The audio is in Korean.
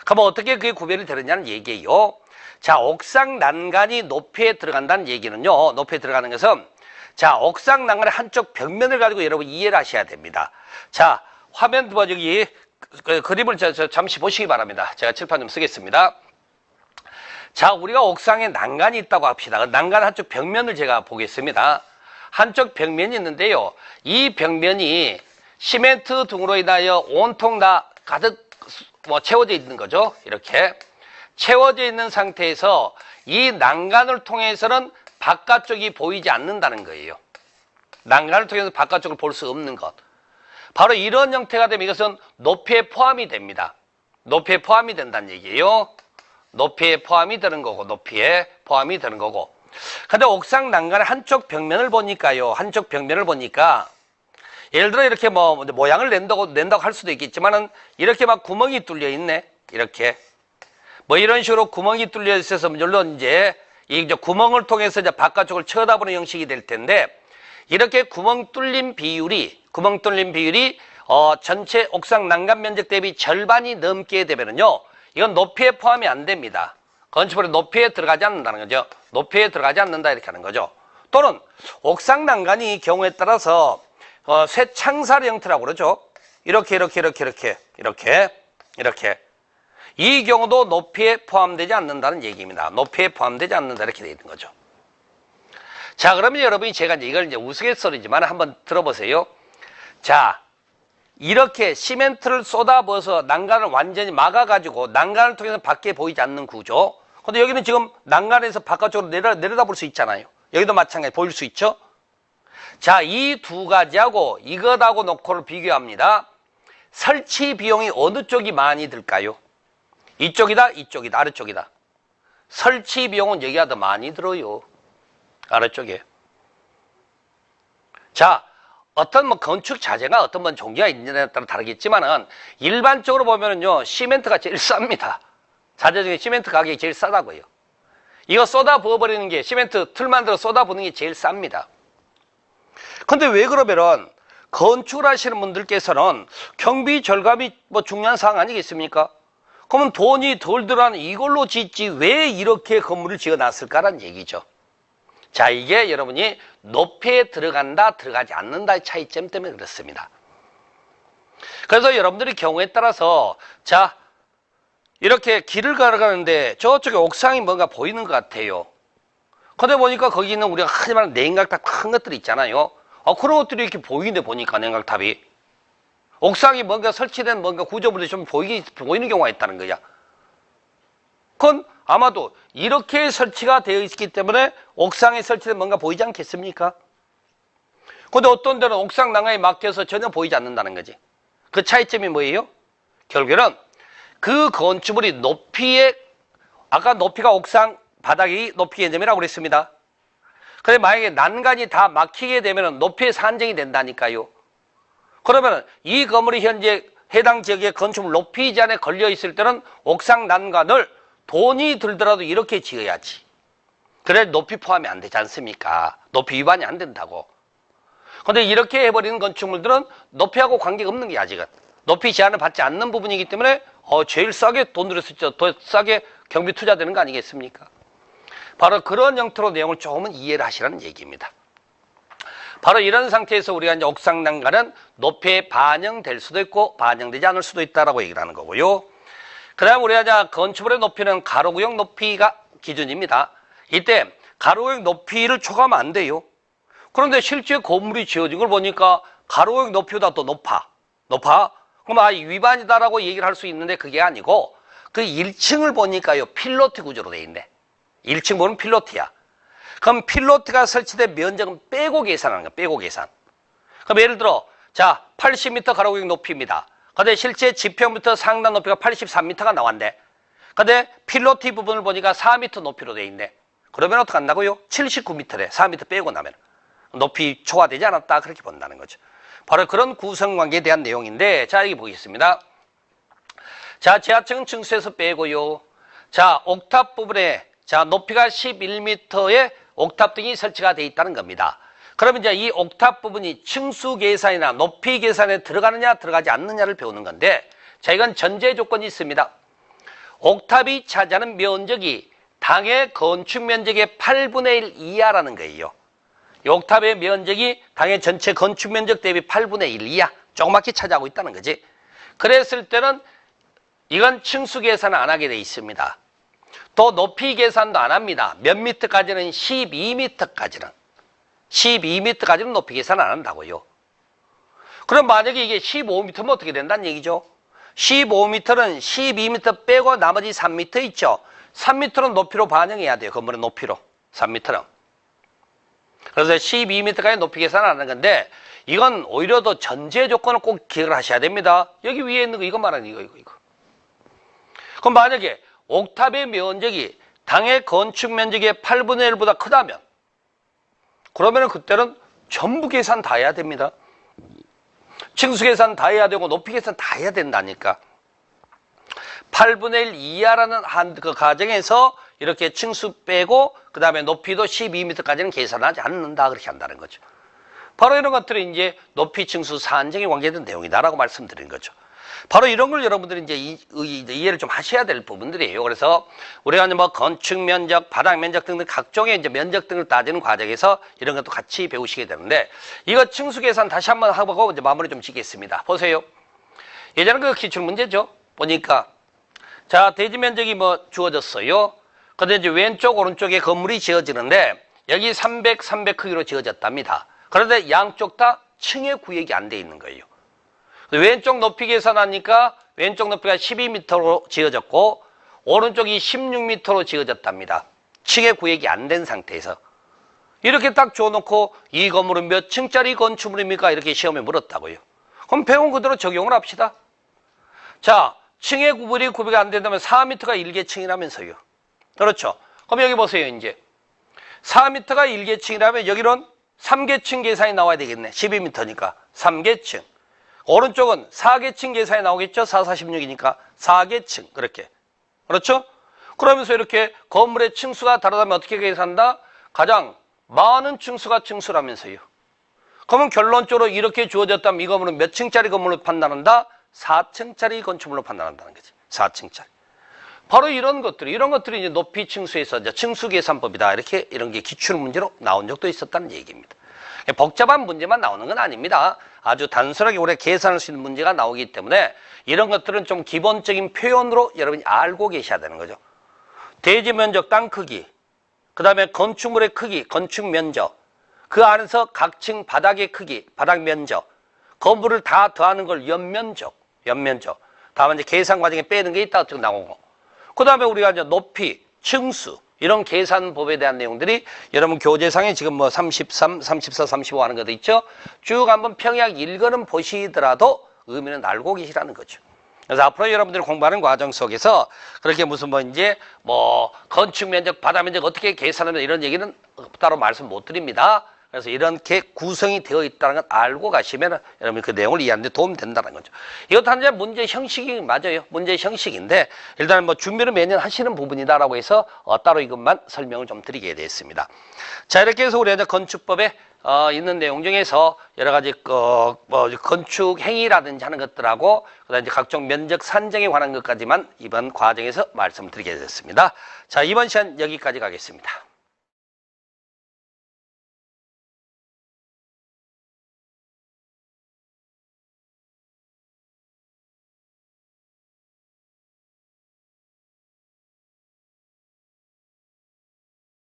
그러면 어떻게 그게 구별이 되느냐는 얘기예요. 자, 옥상 난간이 높이에 들어간다는 얘기는요. 높이에 들어가는 것은 자, 옥상 난간의 한쪽 벽면을 가지고 여러분 이해를 하셔야 됩니다. 자, 화면 여기 그림을 잠시 보시기 바랍니다. 제가 칠판 좀 쓰겠습니다. 자, 우리가 옥상에 난간이 있다고 합시다. 난간 한쪽 벽면을 제가 보겠습니다. 한쪽 벽면이 있는데요. 이 벽면이 시멘트 등으로 인하여 온통 다 가득 채워져 있는 거죠. 이렇게 채워져 있는 상태에서 이 난간을 통해서는 바깥쪽이 보이지 않는다는 거예요. 난간을 통해서 바깥쪽을 볼 수 없는 것. 바로 이런 형태가 되면 이것은 높이에 포함이 됩니다. 높이에 포함이 된다는 얘기예요. 높이에 포함이 되는 거고, 높이에 포함이 되는 거고. 근데 옥상 난간의 한쪽 벽면을 보니까요. 한쪽 벽면을 보니까 예를 들어 이렇게 모양을 낸다고 할 수도 있겠지만은 이렇게 막 구멍이 뚫려 있네. 이렇게. 이런 식으로 구멍이 뚫려 있어서 물론 이제 이 구멍을 통해서 이제 바깥쪽을 쳐다보는 형식이 될 텐데 이렇게 구멍 뚫린 비율이 전체 옥상 난간 면적 대비 절반이 넘게 되면은요. 이건 높이에 포함이 안 됩니다. 건축물의 높이에 들어가지 않는다는 거죠. 높이에 들어가지 않는다 이렇게 하는 거죠. 또는 옥상 난간이 경우에 따라서 쇠창살 형태라고 그러죠. 이렇게 이 경우도 높이에 포함되지 않는다는 얘기입니다. 높이에 포함되지 않는다 이렇게 되어 있는 거죠. 자, 그러면 여러분이 제가 이걸 우스갯소리지만 한번 들어보세요. 자, 이렇게 시멘트를 쏟아부어서 난간을 완전히 막아가지고 난간을 통해서 밖에 보이지 않는 구조. 근데 여기는 지금 난간에서 바깥쪽으로 내려다볼 수 있잖아요. 여기도 마찬가지 보일 수 있죠. 자, 이 두 가지하고 이것하고 놓고를 비교합니다. 설치 비용이 어느 쪽이 많이 들까요? 이쪽이다, 이쪽이다, 아래쪽이다. 설치 비용은 여기가 더 많이 들어요. 아래쪽에. 자, 어떤 건축 자재가 어떤 종류가 있느냐에 따라 다르겠지만은 일반적으로 보면은요, 시멘트가 제일 쌉니다. 자재 중에 시멘트 가격이 제일 싸다고요. 이거 쏟아 부어버리는 게 시멘트 틀 만들어 쏟아 부는 게 제일 쌉니다. 근데 왜 그러면은 건축을 하시는 분들께서는 경비 절감이 중요한 사항 아니겠습니까? 그러면 돈이 덜 들어가는 이걸로 짓지 왜 이렇게 건물을 지어 놨을까라는 얘기죠. 자, 이게 여러분이 높이에 들어간다, 들어가지 않는다의 차이점 때문에 그렇습니다. 그래서 여러분들이 경우에 따라서 자, 이렇게 길을 걸어가는데 저쪽에 옥상이 뭔가 보이는 것 같아요. 근데 보니까 거기 있는 우리가 흔히 말하는 냉각탑 큰 것들이 있잖아요. 그런 것들이 이렇게 보이는데 보니까 냉각탑이. 옥상이 뭔가 설치된 뭔가 구조물이 좀 보이는 경우가 있다는 거야. 그건 아마도 이렇게 설치가 되어 있기 때문에 옥상에 설치된 뭔가 보이지 않겠습니까? 근데 어떤 데는 옥상 난간에 막혀서 전혀 보이지 않는다는 거지. 그 차이점이 뭐예요? 결국에는 그 건축물이 높이에, 아까 높이가 옥상 바닥이 높이 개념이라고 그랬습니다. 근데 만약에 난간이 다 막히게 되면 높이에서 한정이 된다니까요. 그러면 이 건물이 현재 해당 지역의 건축물 높이 제한에 걸려 있을 때는 옥상 난간을 돈이 들더라도 이렇게 지어야지. 그래 높이 포함이 안 되지 않습니까? 높이 위반이 안 된다고. 근데 이렇게 해버리는 건축물들은 높이하고 관계가 없는 게 아직은. 높이 제한을 받지 않는 부분이기 때문에 제일 싸게 돈 들였을 때 더 싸게 경비 투자되는 거 아니겠습니까? 바로 그런 형태로 내용을 조금은 이해를 하시라는 얘기입니다. 바로 이런 상태에서 우리가 이제 옥상 난간은 높이에 반영될 수도 있고 반영되지 않을 수도 있다라고 얘기를 하는 거고요. 그 다음 우리가 이제 건축물의 높이는 가로구역 높이가 기준입니다. 이때 가로구역 높이를 초과하면 안 돼요. 그런데 실제 건물이 지어진 걸 보니까 가로구역 높이보다 더 높아. 그럼 위반이다라고 얘기를 할 수 있는데 그게 아니고 그 1층을 보니까요 필로티 구조로 돼 있네. 1층 보면 필로티야. 그럼 필로티가 설치된 면적은 빼고 계산하는 거야. 빼고 계산. 그럼 예를 들어 자 80m 가로구역 높이입니다. 근데 실제 지평부터 상단 높이가 83m가 나왔네. 근데 필로티 부분을 보니까 4m 높이로 돼 있네. 그러면 어떻게 한다고요? 79m래. 4m 빼고 나면. 높이 초과되지 않았다. 그렇게 본다는 거죠. 바로 그런 구성관계에 대한 내용인데 자 여기 보겠습니다. 자 지하층은 층수에서 빼고요. 자 옥탑 부분에 자 높이가 11m의 옥탑 등이 설치가 되어 있다는 겁니다. 그러면 이제 이 옥탑 부분이 층수 계산이나 높이 계산에 들어가느냐 들어가지 않느냐를 배우는 건데 자 이건 전제 조건이 있습니다. 옥탑이 차지하는 면적이 당의 건축 면적의 8분의 1 이하라는 거예요. 이 옥탑의 면적이 당의 전체 건축 면적 대비 8분의 1 이하, 조그맣게 차지하고 있다는 거지. 그랬을 때는 이건 층수 계산을 안 하게 돼 있습니다. 또 높이 계산도 안 합니다. 몇 미터까지는 12미터까지는. 12미터까지는 높이 계산 안 한다고요. 그럼 만약에 이게 15미터면 어떻게 된다는 얘기죠? 15m는 12m 빼고 나머지 3m 있죠? 3m는 높이로 반영해야 돼요. 건물의 높이로. 3m는. 그래서 12m까지 높이 계산하는 건데 이건 오히려 더 전제 조건을 꼭 기억을 하셔야 됩니다. 여기 위에 있는 거 이거 말하는 이거. 그럼 만약에 옥탑의 면적이 당의 건축 면적의 8분의 1보다 크다면 그러면 그때는 전부 계산 다 해야 됩니다. 층수 계산 다 해야 되고 높이 계산 다 해야 된다니까. 8분의 1 이하라는 그 가정에서 이렇게 층수 빼고 그 다음에 높이도 12m까지는 계산하지 않는다 그렇게 한다는 거죠. 바로 이런 것들이 이제 높이 층수 산정에 관계된 내용이다라고 말씀드린 거죠. 바로 이런 걸 여러분들이 이제 이해를 좀 하셔야 될 부분들이에요. 그래서 우리가 이제 뭐 건축 면적, 바닥 면적 등등 각종의 이제 면적 등을 따지는 과정에서 이런 것도 같이 배우시게 되는데 이거 층수 계산 다시 한번 하고 이제 마무리 좀 짓겠습니다. 보세요. 예전에 그 기출 문제죠. 보니까 자 대지 면적이 뭐 주어졌어요. 근데 이제 왼쪽 오른쪽에 건물이 지어지는데 여기 300 크기로 지어졌답니다. 그런데 양쪽 다 층의 구역이 안 돼 있는 거예요. 왼쪽 높이 계산하니까 왼쪽 높이가 12m로 지어졌고 오른쪽이 16m로 지어졌답니다. 층의 구역이 안 된 상태에서 이렇게 딱 줘놓고 이 건물은 몇 층짜리 건축물입니까? 이렇게 시험에 물었다고요. 그럼 배운 그대로 적용을 합시다. 자, 층의 구분이 안 된다면 4m가 1계층이라면서요. 그렇죠. 그럼 여기 보세요. 이제 4m가 1계층이라면 여기는 3계층 계산이 나와야 되겠네. 12m니까 3계층. 오른쪽은 4계층 계산이 나오겠죠? 4, 46이니까 4계층 그렇게. 그렇죠? 그러면서 이렇게 건물의 층수가 다르다면 어떻게 계산한다? 가장 많은 층수가 층수라면서요. 그러면 결론적으로 이렇게 주어졌다면 이 건물은 몇 층짜리 건물로 판단한다? 4층짜리 건축물로 판단한다는 거지. 4층짜리. 바로 이런 것들이 이제 높이 층수에서 이제 층수 계산법이다. 이렇게 이런 게 기출 문제로 나온 적도 있었다는 얘기입니다. 복잡한 문제만 나오는 건 아닙니다. 아주 단순하게 우리가 계산할 수 있는 문제가 나오기 때문에 이런 것들은 좀 기본적인 표현으로 여러분이 알고 계셔야 되는 거죠. 대지 면적, 땅 크기, 그 다음에 건축물의 크기, 건축 면적, 그 안에서 각 층 바닥의 크기, 바닥 면적, 건물을 다 더하는 걸 연면적, 다음에 이제 계산 과정에 빼는 게 있다 어떻게 나오고, 그 다음에 우리가 이제 높이, 층수, 이런 계산법에 대한 내용들이 여러분 교재상에 지금 뭐 33, 34, 35 하는 것도 있죠. 쭉 한번 평약 읽어는 보시더라도 의미는 알고 계시라는 거죠. 그래서 앞으로 여러분들이 공부하는 과정 속에서 그렇게 무슨 뭐 이제 뭐 건축 면적, 바닥 면적 어떻게 계산하면 이런 얘기는 따로 말씀 못 드립니다. 그래서 이렇게 구성이 되어 있다는 걸 알고 가시면 여러분 그 내용을 이해하는 데 도움이 된다는 거죠. 이것도 한 문제 형식이 맞아요. 문제 형식인데 일단 뭐 준비를 매년 하시는 부분이다라고 해서 따로 이것만 설명을 좀 드리게 됐습니다. 자, 이렇게 해서 우리가 이제 건축법에 있는 내용 중에서 여러 가지 뭐 건축 행위라든지 하는 것들하고 그다음에 이제 각종 면적 산정에 관한 것까지만 이번 과정에서 말씀드리게 됐습니다. 자, 이번 시간 여기까지 가겠습니다.